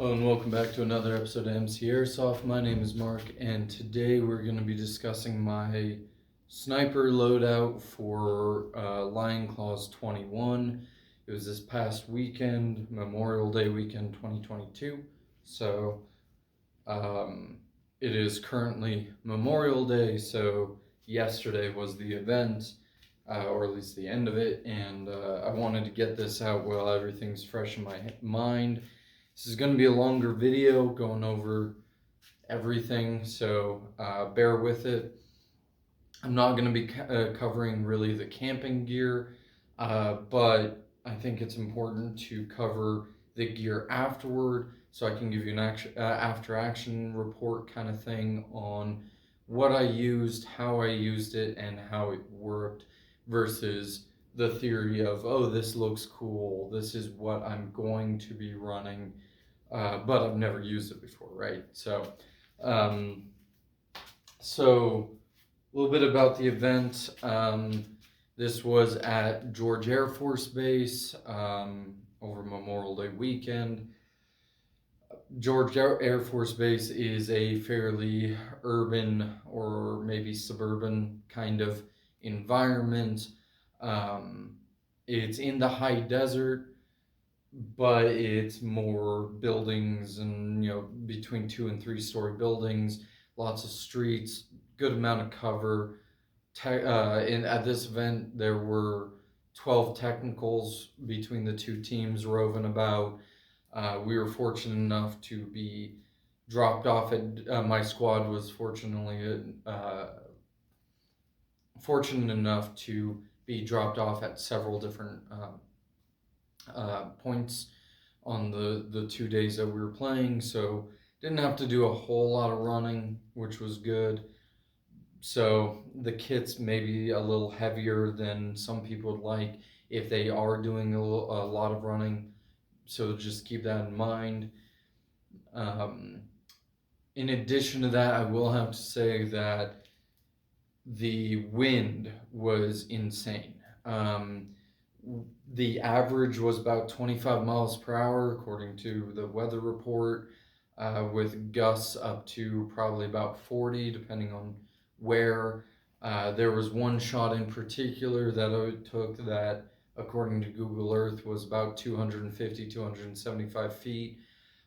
Hello and welcome back to another episode of MC Airsoft. My name is Mark and today we're going to be discussing my sniper loadout for Lion Claws 21. It was this past weekend, Memorial Day weekend 2022. So it is currently Memorial Day, so yesterday was the event, or at least the end of it, and I wanted to get this out while everything's fresh in my mind. This is going to be a longer video going over everything, so bear with it. I'm not going to be covering really the camping gear, but I think it's important to cover the gear afterward, so I can give you an after-action report kind of thing on what I used, how I used it, and how it worked, versus the theory of, oh, this looks cool, this is what I'm going to be running, but I've never used it before, right? So a little bit about the event. This was at George Air Force Base over Memorial Day weekend. George Air Force Base is a fairly urban or maybe suburban kind of environment. It's in the high desert, but it's more buildings and, between 2 and 3 story buildings, lots of streets, good amount of cover. At this event, there were 12 technicals between the two teams roving about. We were fortunate enough to be dropped off at, my squad was fortunate enough to be dropped off at several different points on the 2 days that we were playing, so didn't have to do a whole lot of running, which was good. So the kit's maybe a little heavier than some people would like if they are doing a lot of running, so just keep that in mind. In addition to that, I will have to say that the wind was insane. The average was about 25 miles per hour according to the weather report, with gusts up to probably about 40 depending on where. There was one shot in particular that I took that, according to Google Earth, was about 250, 275 feet,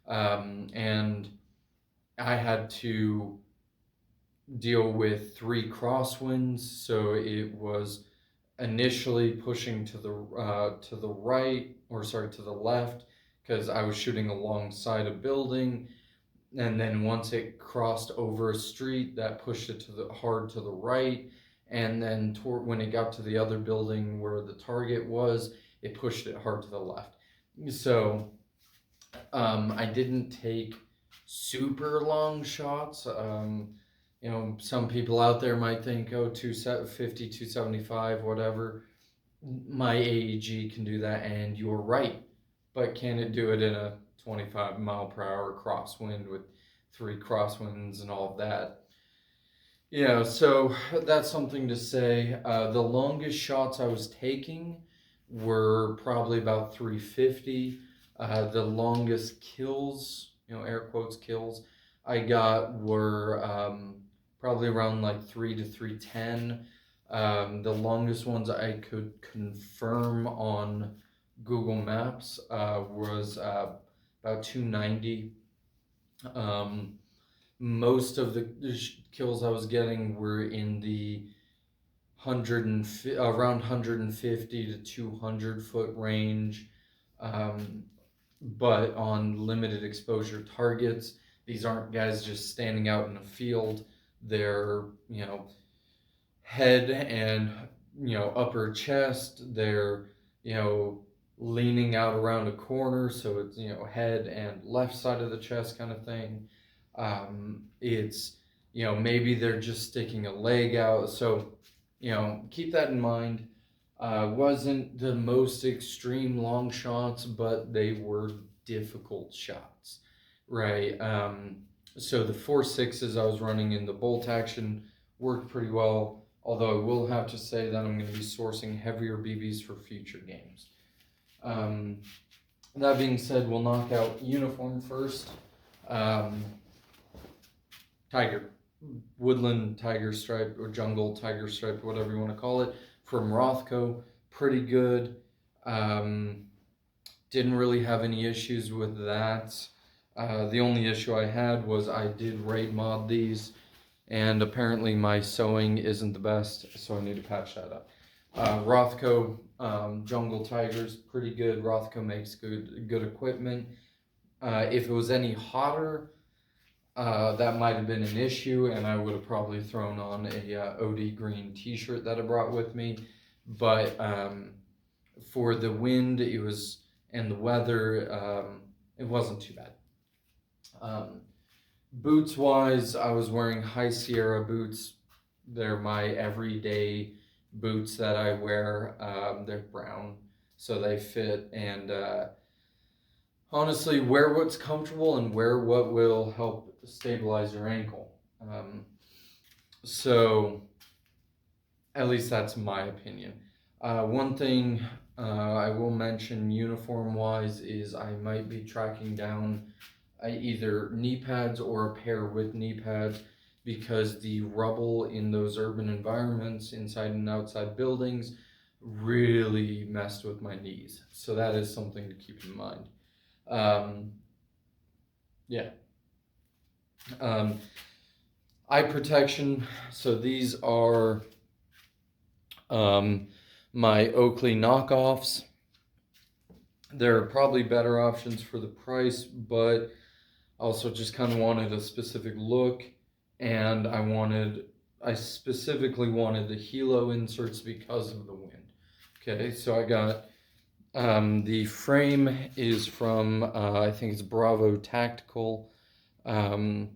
and I had to deal with 3 crosswinds, so it was initially pushing to the right, or sorry, to the left, because I was shooting alongside a building, and then once it crossed over a street, that pushed it hard to the right, and then when it got to the other building where the target was, it pushed it hard to the left. So I didn't take super long shots. Some people out there might think, oh, 250, 275, whatever. My AEG can do that, and you're right. But can it do it in a 25 mile per hour crosswind with 3 crosswinds and all of that? So that's something to say. The longest shots I was taking were probably about 350. The longest kills, air quotes kills, I got were probably around like 3 to 310. The longest ones I could confirm on Google Maps was about 290. Most of the kills I was getting were in the around 150 to 200 foot range, but on limited exposure targets. These aren't guys just standing out in a field. They're, head and, upper chest. They're, leaning out around a corner, so it's, head and left side of the chest kind of thing. It's, maybe they're just sticking a leg out. So, keep that in mind. Wasn't the most extreme long shots, but they were difficult shots. Right, so the 4.6s I was running in the bolt action worked pretty well, although I will have to say that I'm going to be sourcing heavier BBs for future games. That being said, we'll knock out uniform first. Tiger, woodland tiger stripe or jungle tiger stripe, whatever you want to call it, from Rothko. Pretty good. Didn't really have any issues with that. The only issue I had was I did raid mod these, and apparently my sewing isn't the best, so I need to patch that up. Rothko jungle tigers, pretty good. Rothko makes good equipment. If it was any hotter, that might have been an issue, and I would have probably thrown on a OD green t-shirt that I brought with me. But for the wind, and the weather, it wasn't too bad. Boots wise, I was wearing High Sierra boots. They're my everyday boots that I wear. They're brown, so they fit, and honestly, wear what's comfortable and wear what will help stabilize your ankle. So at least that's my opinion. One thing I will mention uniform wise is I might be tracking down either knee pads or a pair with knee pads, because the rubble in those urban environments, inside and outside buildings, really messed with my knees. So that is something to keep in mind. Yeah. Eye protection. So these are my Oakley knockoffs. There are probably better options for the price, but also just kind of wanted a specific look, and I specifically wanted the helo inserts because of the wind. Okay, so I got the frame is from I think it's Bravo Tactical, off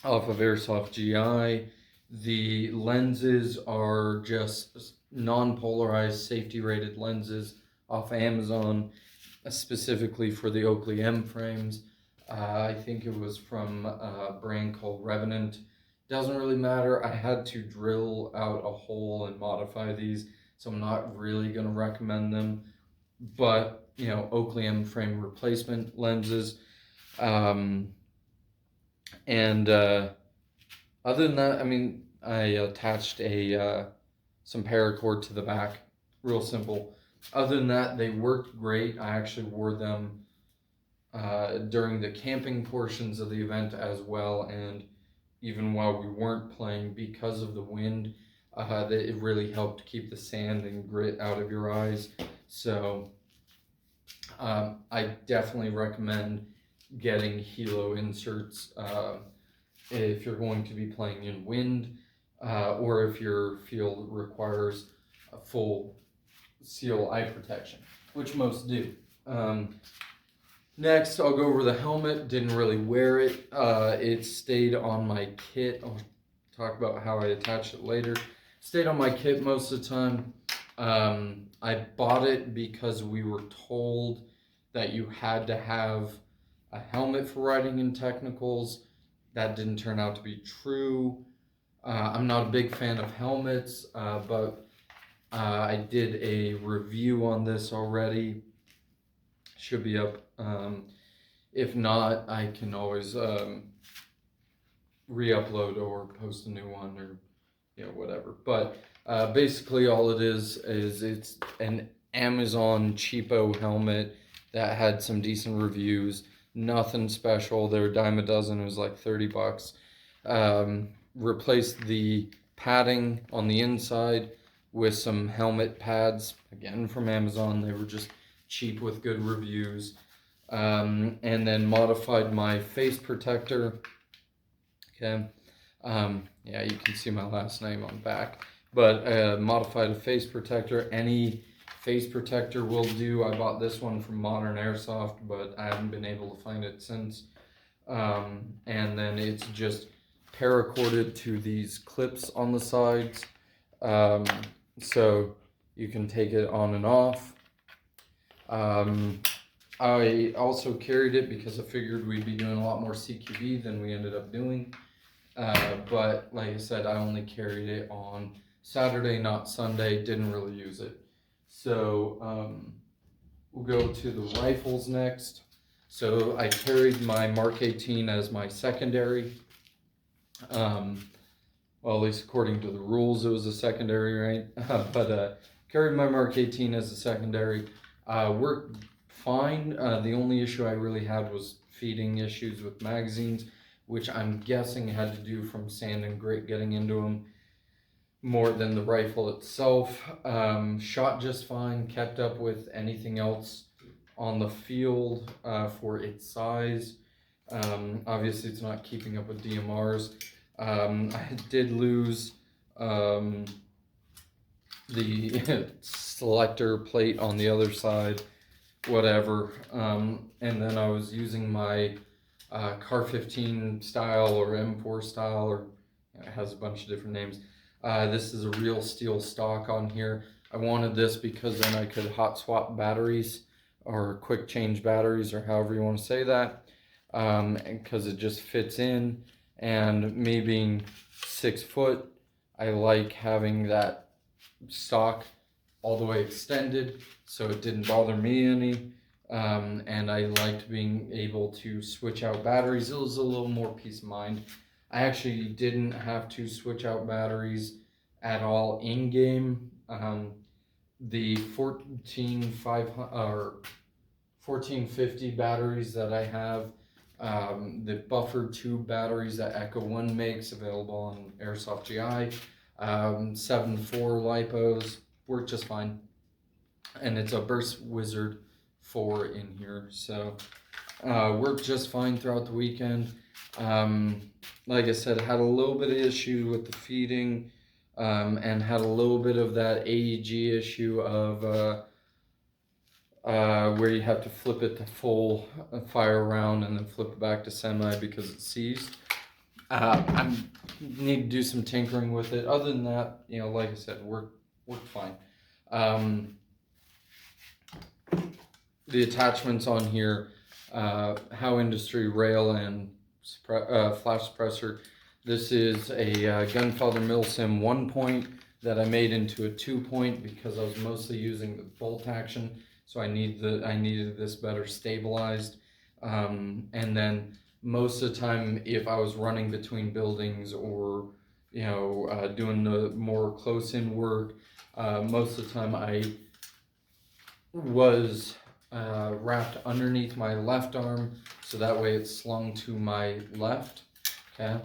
of Airsoft GI. The lenses are just non-polarized safety rated lenses off Amazon, specifically for the Oakley M frames. I think it was from a brand called Revenant. Doesn't really matter. I had to drill out a hole and modify these, so I'm not really going to recommend them. But, you know, Oakley M frame replacement lenses. Other than that, I mean, I attached some paracord to the back. Real simple. Other than that, they worked great. I actually wore them during the camping portions of the event as well, and even while we weren't playing, because of the wind, it really helped keep the sand and grit out of your eyes. So I definitely recommend getting helo inserts if you're going to be playing in wind, or if your field requires a full seal eye protection, which most do. Next, I'll go over the helmet. Didn't really wear it. It stayed on my kit. I'll talk about how I attach it later. Stayed on my kit most of the time. I bought it because we were told that you had to have a helmet for riding in technicals. That didn't turn out to be true. I'm not a big fan of helmets, but I did a review on this already. Should be up. If not, I can always re-upload or post a new one, or whatever. But basically all it is it's an Amazon cheapo helmet that had some decent reviews. Nothing special. They're a dime a dozen. It was like $30. Replaced the padding on the inside with some helmet pads, again from Amazon. They were just cheap with good reviews. And then modified my face protector. Okay. Yeah, you can see my last name on the back. But modified a face protector. Any face protector will do. I bought this one from Modern Airsoft, but I haven't been able to find it since. And then it's just paracorded to these clips on the sides. So you can take it on and off. I also carried it because I figured we'd be doing a lot more CQB than we ended up doing. But like I said, I only carried it on Saturday, not Sunday. Didn't really use it. So We'll go to the rifles next. So I carried my Mark 18 as my secondary. Well, at least according to the rules, it was a secondary, right? But carried my Mark 18 as a secondary. Worked fine. The only issue I really had was feeding issues with magazines, which I'm guessing had to do from sand and grit getting into them more than the rifle itself. Shot just fine, kept up with anything else on the field for its size. Obviously, it's not keeping up with DMRs. I did lose the selector plate on the other side, whatever. And then I was using my Car 15 style or M4 style, or it has a bunch of different names. This is a real steel stock on here. I wanted this because then I could hot swap batteries or quick change batteries, or however you want to say that, because it just fits in. And me being 6 foot, I like having that stock all the way extended, so it didn't bother me any. And I liked being able to switch out batteries. It was a little more peace of mind. I actually didn't have to switch out batteries at all in game. The 1450 batteries that I have, the buffer tube batteries that Echo One makes, available on Airsoft GI, 7.4 lipos, work just fine. And it's a Burst Wizard 4 in here, so worked just fine throughout the weekend. Like I said, had a little bit of issue with the feeding, and had a little bit of that AEG issue of where you have to flip it to full fire round and then flip it back to semi because it's seized. I need to do some tinkering with it. Other than that, you know, like I said, worked fine. The attachments on here, How Industry rail and flash suppressor. This is a Gunpowder milsim 1-point that I made into a 2-point because I was mostly using the bolt action, so I needed this better stabilized. And then most of the time, if I was running between buildings or doing the more close-in work, most of the time I was wrapped underneath my left arm, so that way it's slung to my left, okay?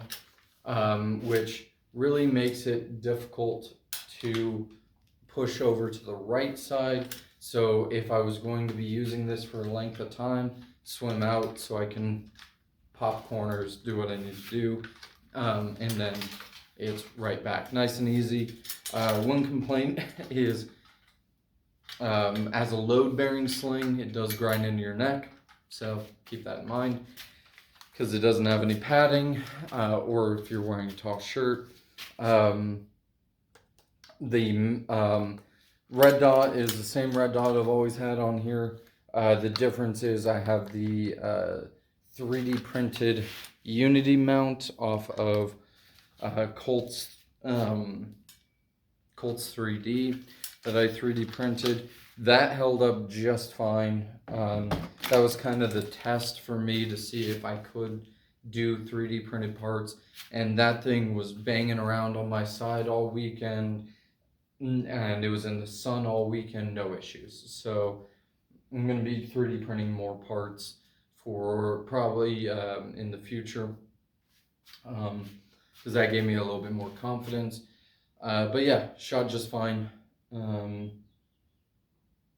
Which really makes it difficult to push over to the right side. So if I was going to be using this for a length of time, swim out so I can pop corners, do what I need to do, and then it's right back, nice and easy. One complaint is, as a load-bearing sling, it does grind into your neck, so keep that in mind, because it doesn't have any padding, or if you're wearing a tall shirt. The red dot is the same red dot I've always had on here. The difference is I have the 3D printed Unity mount off of Colt's 3D that I 3D printed. That held up just fine. That was kind of the test for me to see if I could do 3D printed parts, and that thing was banging around on my side all weekend, and it was in the sun all weekend, no issues. So I'm going to be 3D printing more parts for probably in the future, because that gave me a little bit more confidence. But yeah, shot just fine.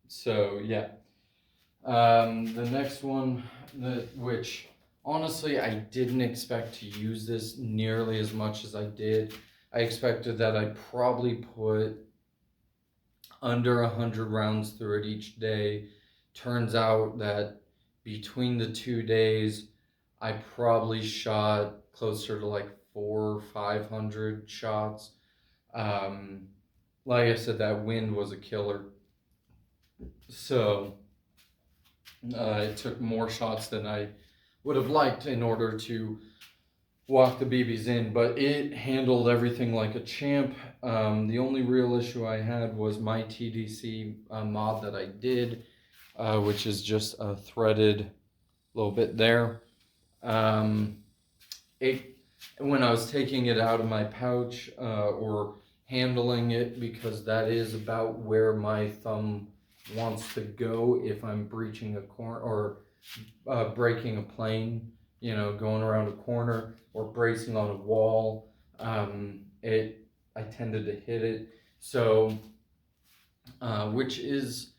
So yeah, the next one, which honestly I didn't expect to use this nearly as much as I did. I expected that I'd probably put under 100 rounds through it each day. Turns out that between the 2 days, I probably shot closer to like 400 or 500 shots. Like I said, that wind was a killer. So it took more shots than I would have liked in order to walk the BBs in, but it handled everything like a champ. The only real issue I had was my TDC mod that I did. which is just a threaded little bit there. When I was taking it out of my pouch or handling it, because that is about where my thumb wants to go if I'm breaching a corner or breaking a plane, you know, going around a corner or bracing on a wall, I tended to hit it. So, which is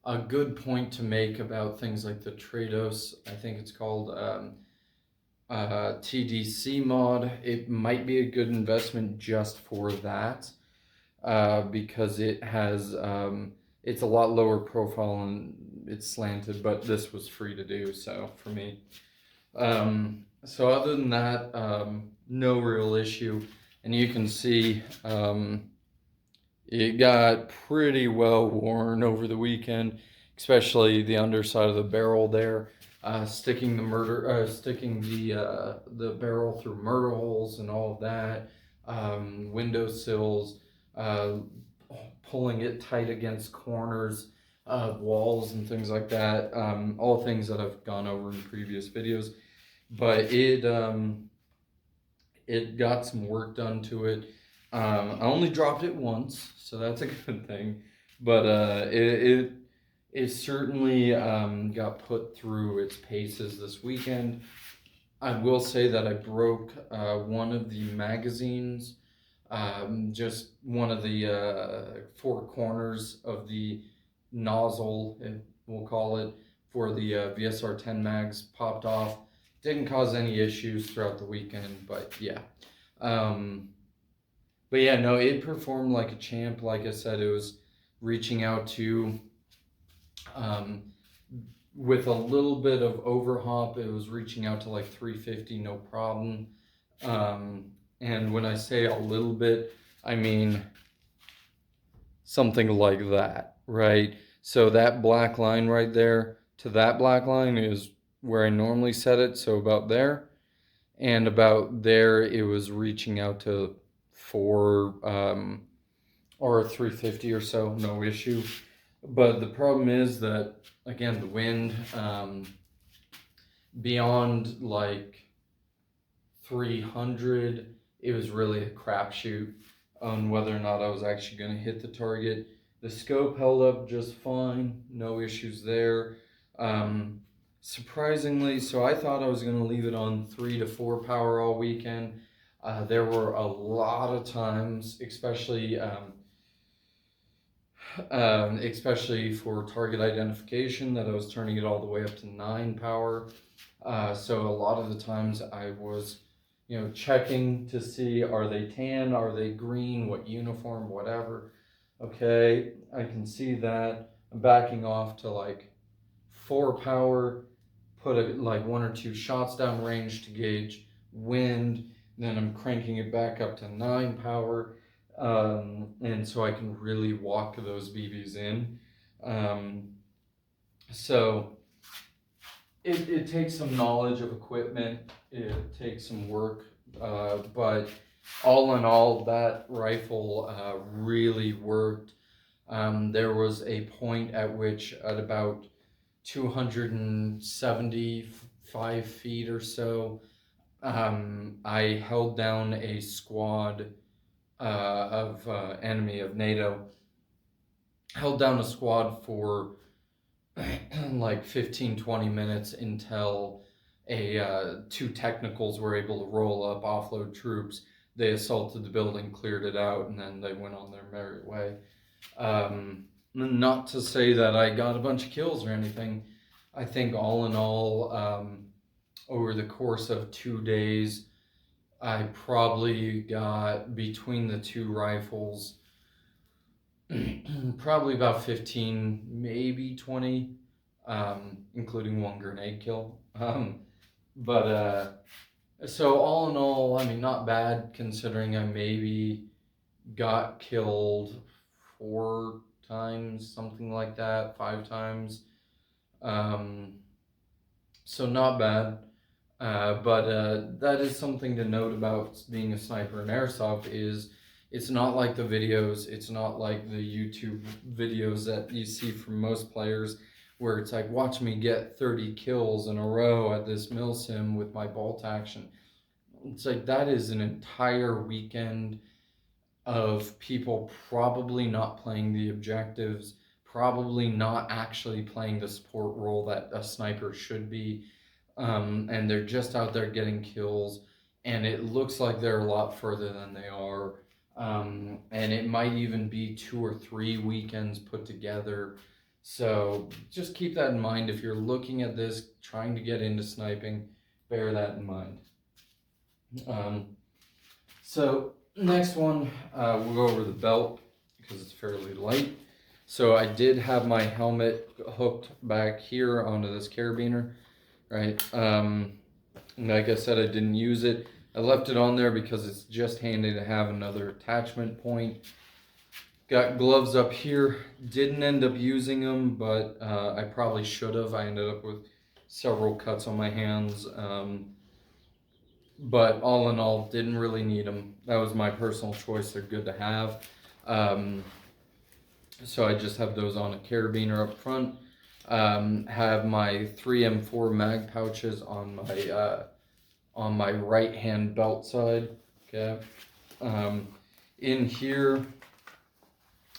a good point to make about things like the Trados, I think it's called TDC mod. It might be a good investment just for that, because it has, it's a lot lower profile and it's slanted, but this was free to do, so for me. So other than that, no real issue. And you can see it got pretty well worn over the weekend, especially the underside of the barrel there. Sticking the barrel through murder holes and all of that, windowsills, pulling it tight against corners of walls and things like that. All things that I've gone over in previous videos, but it got some work done to it. I only dropped it once, so that's a good thing. But it certainly got put through its paces this weekend. I will say that I broke one of the magazines, just one of the four corners of the nozzle, we'll call it, for the VSR-10 mags popped off. Didn't cause any issues throughout the weekend, but yeah. But yeah, no, it performed like a champ. Like I said, it was reaching out to, with a little bit of overhop, it was reaching out to like 350, no problem. And when I say a little bit, I mean something like that, right? So that black line right there to that black line is where I normally set it, so about there. And about there, it was reaching out to 4 or 350 or so, no issue. But the problem is that, again, the wind, beyond like 300, it was really a crapshoot on whether or not I was actually going to hit the target. The scope held up just fine, no issues there. Surprisingly, so I thought I was going to leave it on 3 to 4 power all weekend. There were a lot of times, especially for target identification, that I was turning it all the way up to 9 power. So a lot of the times I was, you know, checking to see, are they tan, are they green, what uniform, whatever. Okay, I can see that. I'm backing off to like 4 power, put like 1 or 2 shots down range to gauge wind. Then I'm cranking it back up to 9 power, and so I can really walk those BBs in. So it takes some knowledge of equipment, it takes some work, but all in all, that rifle really worked. There was a point at which, at about 275 feet or so, I held down a squad of enemy of NATO. Held down a squad for like 15-20 minutes until 2 technicals were able to roll up, offload troops. They assaulted the building, cleared it out, and then they went on their merry way. Not to say that I got a bunch of kills or anything. I think all in all, over the course of 2 days, I probably got, between the 2 rifles, probably about 15, maybe 20, including 1 grenade kill. So all in all, I mean, not bad, considering I maybe got killed 4 times, something like that, 5 times. So not bad. But that is something to note about being a sniper in Airsoft, is it's not like the videos, it's not like the YouTube videos that you see from most players where it's like, watch me get 30 kills in a row at this milsim with my bolt action. It's like, that is an entire weekend of people probably not playing the objectives, probably not actually playing the support role that a sniper should be, and they're just out there getting kills, and it looks like they're a lot further than they are, and it might even be 2 or 3 weekends put together. So just keep that in mind if you're looking at this, trying to get into sniping. Bear that in mind. So next one, we'll go over the belt because it's fairly light. So I did have my helmet hooked back here onto this carabiner, right? Like I said, I didn't use it. I left it on there because it's just handy to have another attachment point. Got gloves up here. Didn't end up using them, but I probably should have. I ended up with several cuts on my hands. But all in all, didn't really need them. That was my personal choice. They're good to have. So I just have those on a carabiner up front. Have my 3M4 mag pouches on my right hand belt side. Okay. In here,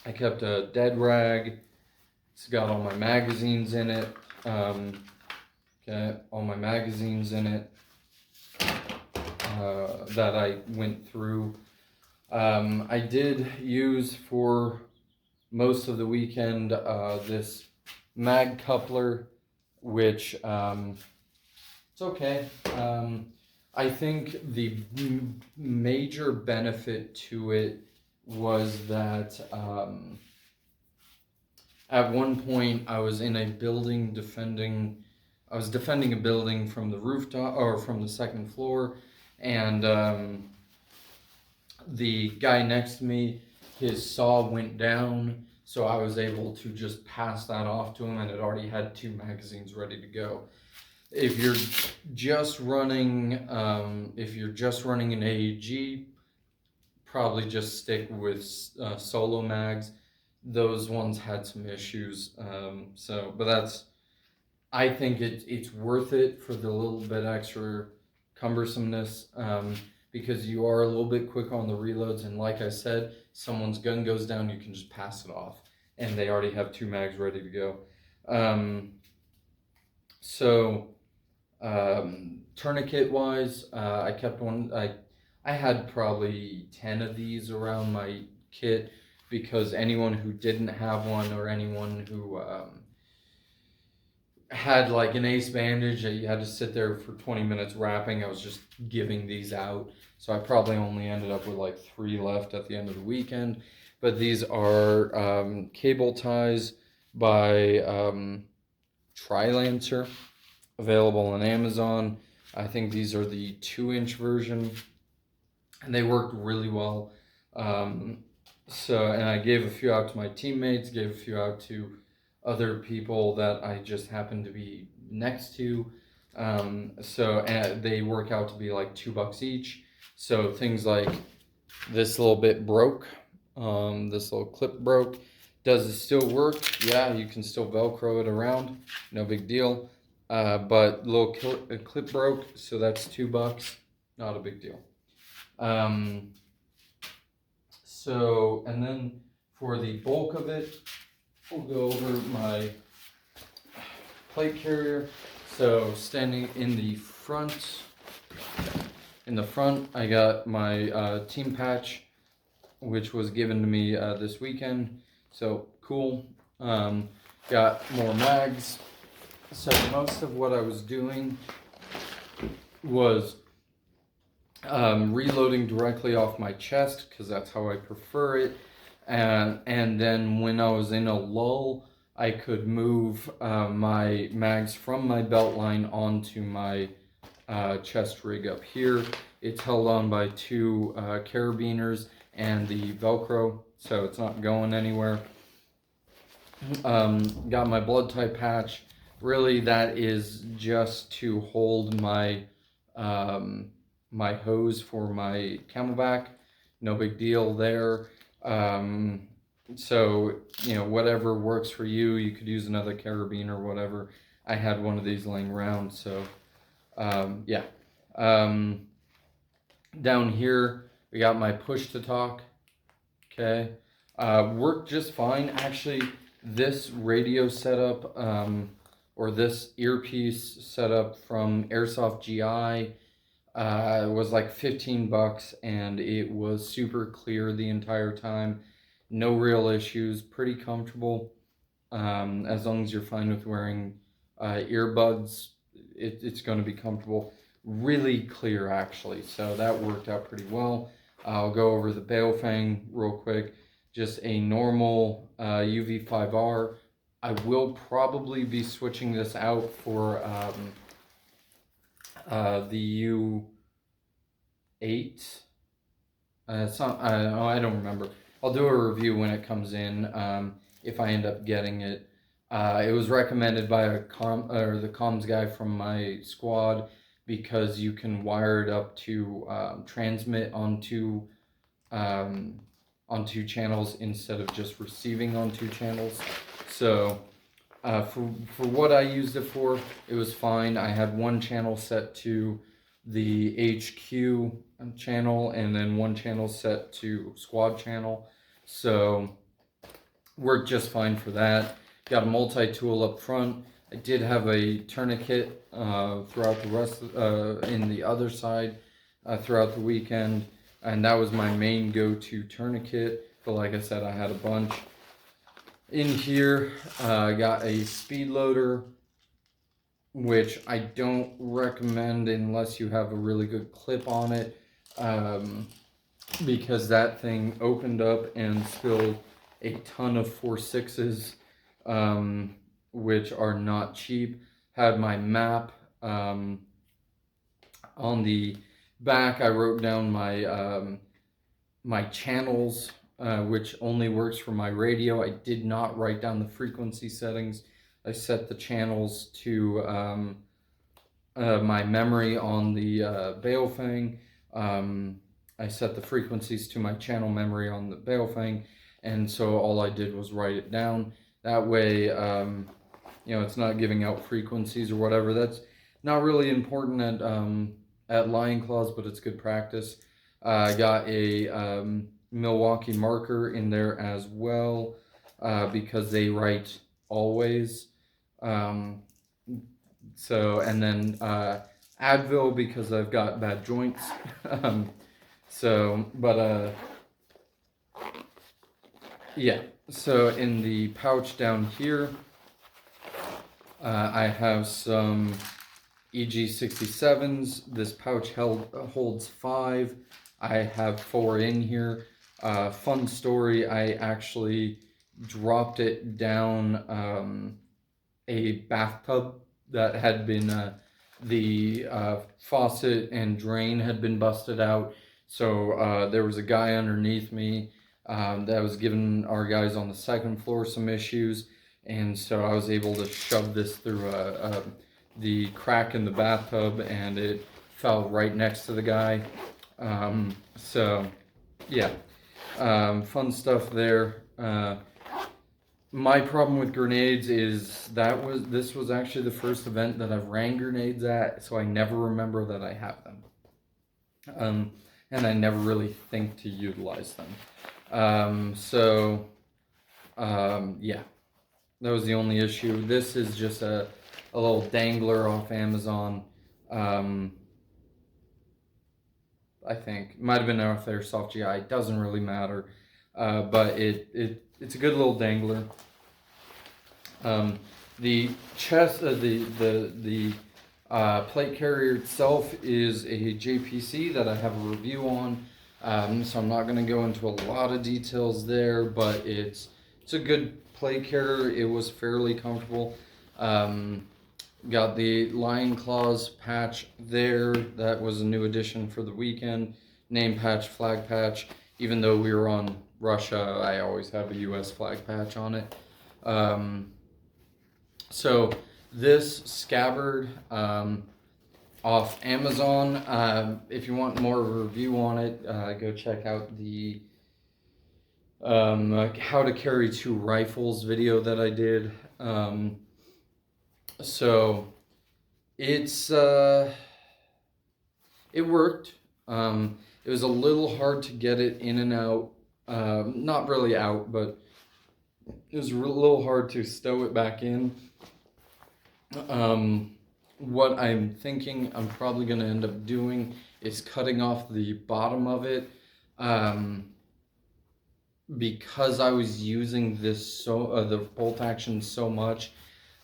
I kept a dead rag. It's got all my magazines in it. Okay, all my magazines in it. That I went through. I did use for most of the weekend this mag coupler, which it's okay. I think the major benefit to it was that at one point I was in a building defending a building from the rooftop or from the second floor. And the guy next to me, his saw went down, so I was able to just pass that off to him, and it already had 2 magazines ready to go. If you're just running an AEG, probably just stick with solo mags. Those ones had some issues, but I think it's worth it for the little bit extra cumbersomeness, because you are a little bit quick on the reloads, and like I said, someone's gun goes down, you can just pass it off and they already have 2 mags ready to go. Tourniquet wise, I kept one. I had probably 10 of these around my kit, because anyone who didn't have one, or anyone who had like an ace bandage that you had to sit there for 20 minutes wrapping, I was just giving these out. So I probably only ended up with like 3 left at the end of the weekend. But these are cable ties by Trilancer, available on Amazon. I think these are the 2-inch version, and they worked really well. And I gave a few out to my teammates, gave a few out to other people that I just happened to be next to. And they work out to be like $2 each. So things like this little bit broke, this little clip broke. Does it still work? Yeah, you can still Velcro it around, no big deal. But little clip broke, so that's $2, not a big deal. And then for the bulk of it, we'll go over my plate carrier. So standing in the front, I got my team patch, which was given to me this weekend. So cool. Got more mags. So most of what I was doing was reloading directly off my chest, because that's how I prefer it. And then when I was in a lull, I could move my mags from my belt line onto my chest rig up here. It's held on by 2 carabiners and the Velcro, so it's not going anywhere. Got my blood type patch. Really, that is just to hold my my hose for my camelback. No big deal there. So, you know, whatever works for you. You could use another carabiner or whatever. I had one of these laying around, so yeah. Down here, we got my push to talk. Okay. Worked just fine. Actually, this radio setup, or this earpiece setup from Airsoft GI, was like $15, and it was super clear the entire time. No real issues. Pretty comfortable. As long as you're fine with wearing earbuds, it's going to be comfortable. Really clear, actually, so that worked out pretty well. I'll go over the Baofeng real quick. Just a normal UV5R. I will probably be switching this out for the U8. I don't remember. I'll do a review when it comes in, if I end up getting it. It was recommended by the comms guy from my squad, because you can wire it up to transmit onto channels instead of just receiving on 2 channels. So for what I used it for, it was fine. I had one channel set to the HQ channel, and then one channel set to squad channel, so worked just fine for that. Got a multi-tool up front. I did have a tourniquet throughout the rest in the other side throughout the weekend, and that was my main go-to tourniquet. But like I said, I had a bunch. In here, I got a speed loader, which I don't recommend unless you have a really good clip on it, because that thing opened up and spilled a ton of 4.6s, which are not cheap. Had my map on the back. I wrote down my my channels, which only works for my radio. I did not write down the frequency settings. I set the channels to my memory on the Baofeng. I set the frequencies to my channel memory on the Baofeng, and so all I did was write it down. That way, you know, it's not giving out frequencies or whatever. That's not really important at Lion Claws, but it's good practice. I got a Milwaukee marker in there as well, because they write always. So, and then Advil, because I've got bad joints. Yeah. So in the pouch down here, I have some EG67s. This pouch holds 5. I have 4 in here. Fun story, I actually dropped it down a bathtub that had been, the faucet and drain had been busted out. So there was a guy underneath me that was giving our guys on the 2nd floor some issues. And so I was able to shove this through the crack in the bathtub, and it fell right next to the guy. So yeah, fun stuff there. My problem with grenades is this was actually the first event that I've ran grenades at, so I never remember that I have them. And I never really think to utilize them. Yeah, that was the only issue. This is just a little dangler off Amazon. I think it might have been off Airsoft GI. It doesn't really matter, but it's a good little dangler. The chest, the plate carrier itself is a JPC that I have a review on. So I'm not going to go into a lot of details there, but it's a good plate carrier. It was fairly comfortable. Got the Lion Claws patch there. That was a new addition for the weekend. Name patch, flag patch. Even though we were on Russia, I always have a US flag patch on it. So this scabbard off Amazon. If you want more of a review on it, go check out the like how to carry 2 rifles video that I did. So it's it worked. It was a little hard to get it in and out. Not really out, but it was a little hard to stow it back in. What I'm thinking I'm probably going to end up doing is cutting off the bottom of it. Because I was using this the bolt action so much,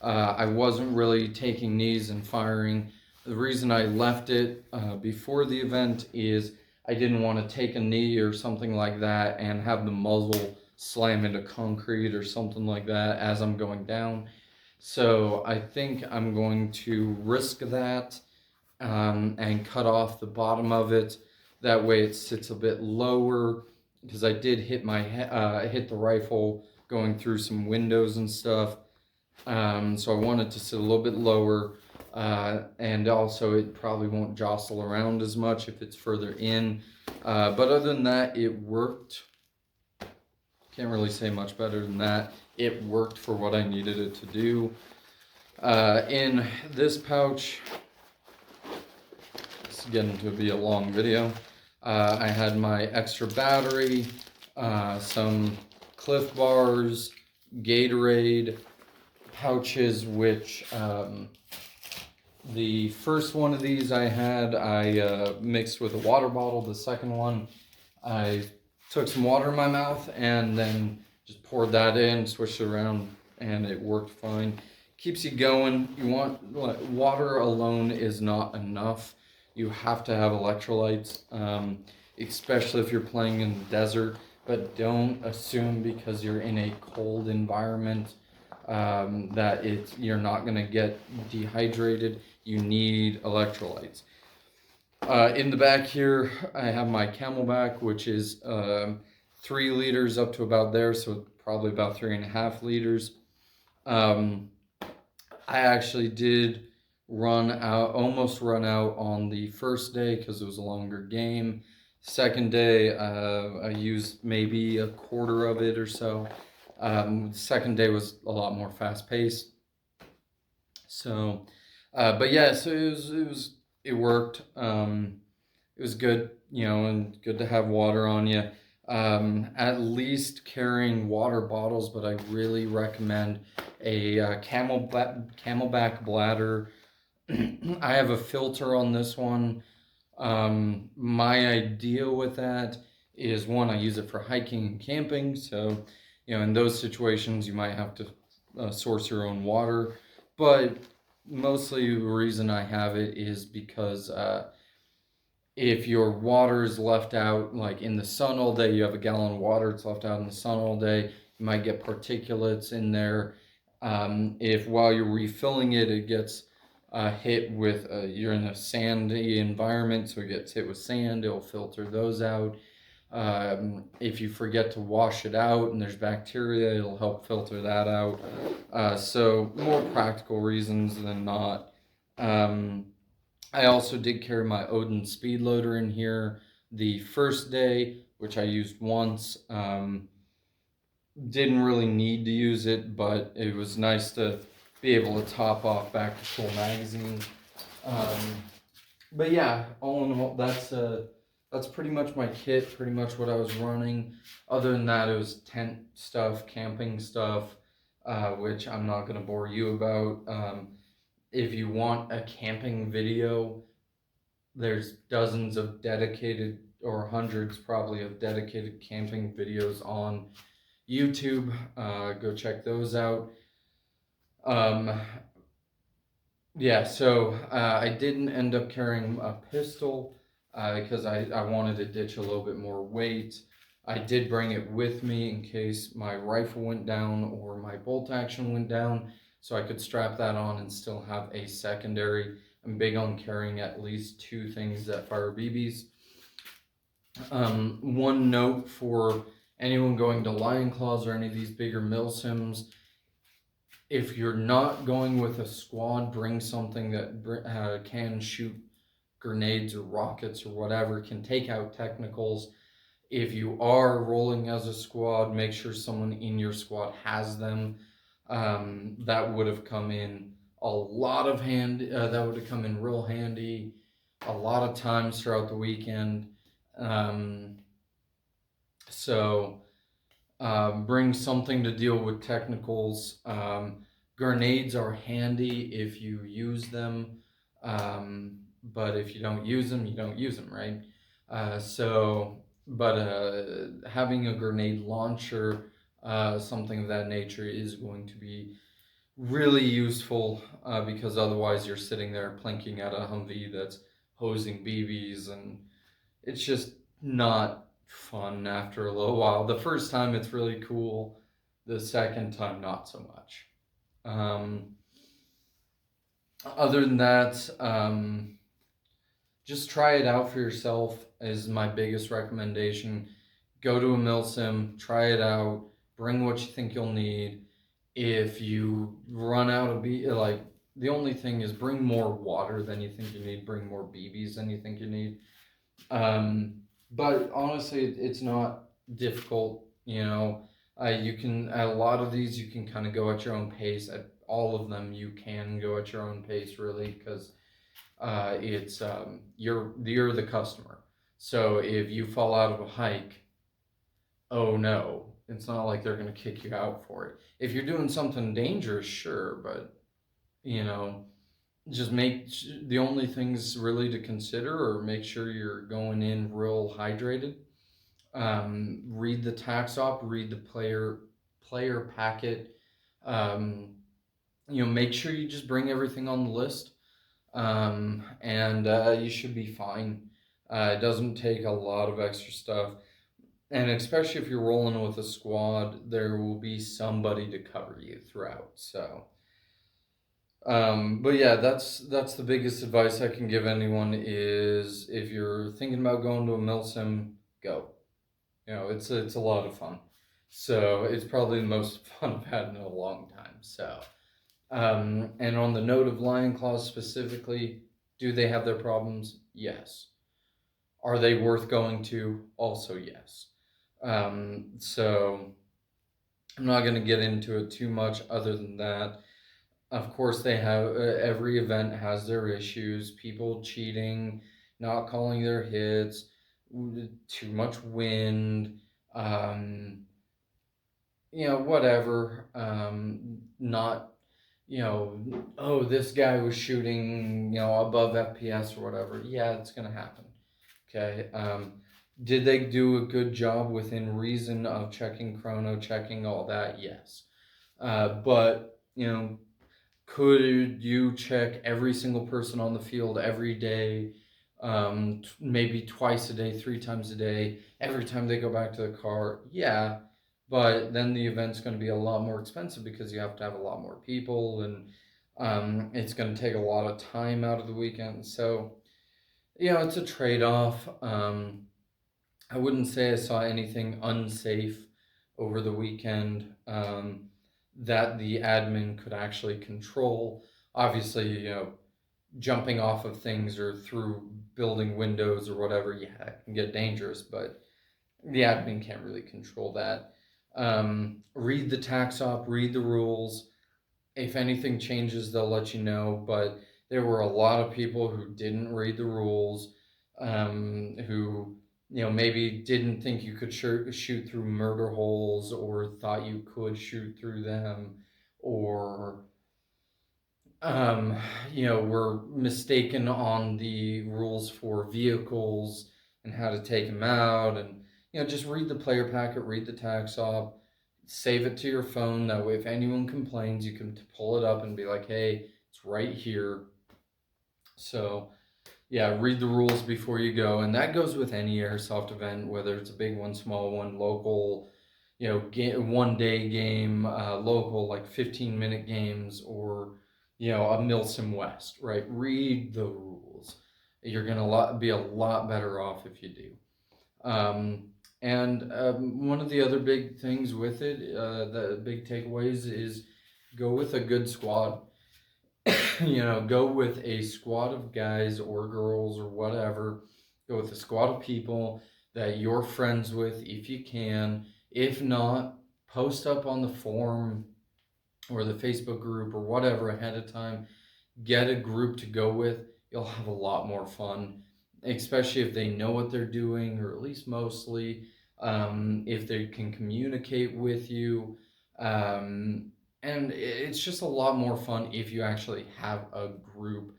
I wasn't really taking knees and firing. The reason I left it before the event is I didn't want to take a knee or something like that and have the muzzle slam into concrete or something like that as I'm going down. So I think I'm going to risk that and cut off the bottom of it. That way it sits a bit lower, because I did hit my hit the rifle going through some windows and stuff. So I want it to sit a little bit lower, and also it probably won't jostle around as much if it's further in. But other than that, it worked. Can't really say much better than that. It worked for what I needed it to do. In this pouch, it's getting to be a long video. I had my extra battery, some Cliff Bars, Gatorade pouches, which the first one of these I mixed with a water bottle. The second one, I took some water in my mouth and then just poured that in, switched it around, and it worked fine. Keeps you going. You want water alone is not enough. You have to have electrolytes, especially if you're playing in the desert. But don't assume because you're in a cold environment that you're not going to get dehydrated. You need electrolytes. In the back here, I have my Camelback, which is 3 liters up to about there, so probably about 3.5 liters. I actually did almost run out on the first day because it was a longer game. Second day, I used maybe a quarter of it or so. The second day was a lot more fast paced. So, but yeah, so it worked. It was good, and good to have water on you. At least carrying water bottles, but I really recommend a Camelback bladder. I have a filter on this one. My idea with that is, one, I use it for hiking and camping, so in those situations you might have to source your own water, but mostly the reason I have it is because if your water is left out like in the sun all day, you have a gallon of water, it's left out in the sun all day, you might get particulates in there. If while you're refilling it, it gets hit with, you're in a sandy environment, so it gets hit with sand, it'll filter those out. If you forget to wash it out and there's bacteria, it'll help filter that out. So more practical reasons than not. I also did carry my Odin speed loader in here the first day, which I used once. Didn't really need to use it, but it was nice to be able to top off back to full magazine. But yeah, all in all, that's pretty much my kit, pretty much what I was running. Other than that, it was tent stuff, camping stuff, which I'm not going to bore you about. If you want a camping video, there's dozens of dedicated, or hundreds probably, of dedicated camping videos on YouTube. Go check those out. Yeah, so I didn't end up carrying a pistol because I wanted to ditch a little bit more weight. I did bring it with me in case my rifle went down or my bolt action went down, so I could strap that on and still have a secondary. I'm big on carrying at least 2 things that fire BBs. One note for anyone going to Lion Claws or any of these bigger milsims: if you're not going with a squad, bring something that can shoot grenades or rockets or whatever, can take out technicals. If you are rolling as a squad, make sure someone in your squad has them. That would have come in a lot of that would have come in real handy a lot of times throughout the weekend. Um, so bring something to deal with technicals. Grenades are handy if you use them, but if you don't use them, you don't use them, right? But having a grenade launcher, something of that nature, is going to be really useful because otherwise you're sitting there plinking at a Humvee that's hosing BBs, and it's just not fun after a little while. The first time it's really cool, the second time not so much. Other than that, just try it out for yourself is my biggest recommendation. Go to a milsim, try it out, bring what you think you'll need. If you run out of the only thing is bring more water than you think you need, bring more BBs than you think you need. But honestly, it's not difficult. You can, at a lot of these, you can kind of go at your own pace. At all of them, you can go at your own pace, really, because it's you're the customer. So if you fall out of a hike, oh no, it's not like they're gonna kick you out for it. If you're doing something dangerous, sure, but you know, just make the only things really to consider, or make sure you're going in real hydrated. Read the tax op, read the player packet. Make sure you just bring everything on the list, and you should be fine. It doesn't take a lot of extra stuff, and especially if you're rolling with a squad, there will be somebody to cover you throughout. So. But yeah, that's the biggest advice I can give anyone is if you're thinking about going to a milsim, go. It's a lot of fun. So it's probably the most fun I've had in a long time. So, and on the note of lion claws specifically, do they have their problems? Yes. Are they worth going to? Also, yes. So I'm not going to get into it too much other than that. Of course, they have every event has their issues. People cheating, not calling their hits, too much wind, whatever. Not, oh, this guy was shooting, above FPS or whatever. Yeah, it's gonna happen. Okay. Did they do a good job within reason of checking chrono, checking all that? Yes. But could you check every single person on the field every day, maybe twice a day, 3 times a day, every time they go back to the car? Yeah, but then the event's going to be a lot more expensive because you have to have a lot more people, and it's going to take a lot of time out of the weekend. So, it's a trade-off. I wouldn't say I saw anything unsafe over the weekend. That the admin could actually control. Obviously, jumping off of things or through building windows or whatever, yeah, it can get dangerous, but the admin can't really control that. Read the tax op, read the rules. If anything changes, they'll let you know, but there were a lot of people who didn't read the rules, who maybe didn't think you could shoot through murder holes, or thought you could shoot through them, or were mistaken on the rules for vehicles and how to take them out. And just read the player packet, read the tax op, save it to your phone. That way, if anyone complains, you can pull it up and be like, hey, it's right here. So yeah, read the rules before you go, and that goes with any airsoft event, whether it's a big one, small one, local, 1 day game, local, like 15-minute games, or a milsim west, right? Read the rules. You're gonna be a lot better off if you do. And one of the other big things with it, the big takeaways, is go with a good squad. Go with a squad of guys or girls or whatever. Go with a squad of people that you're friends with if you can. If not, post up on the forum or the Facebook group or whatever ahead of time. Get a group to go with. You'll have a lot more fun, especially if they know what they're doing, or at least mostly. If they can communicate with you. And it's just a lot more fun if you actually have a group.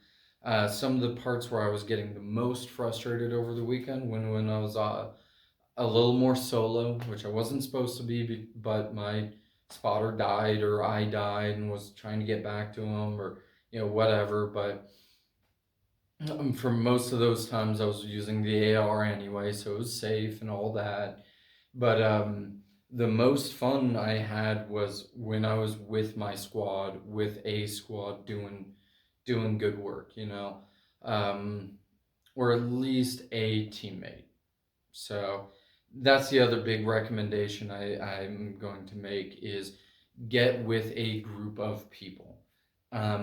Some of the parts where I was getting the most frustrated over the weekend when I was a little more solo, which I wasn't supposed to be, but my spotter died or I died and was trying to get back to him, or whatever. But for most of those times I was using the AR anyway, so it was safe and all that. But the most fun I had was when I was with my squad, with a squad doing good work, um, or at least a teammate. So that's the other big recommendation I'm going to make is get with a group of people.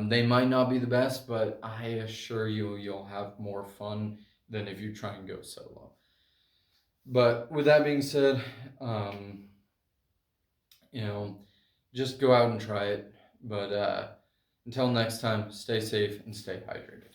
They might not be the best, but I assure you you'll have more fun than if you try and go solo. But with that being said, um, you know, just go out and try it. But until next time, stay safe and stay hydrated.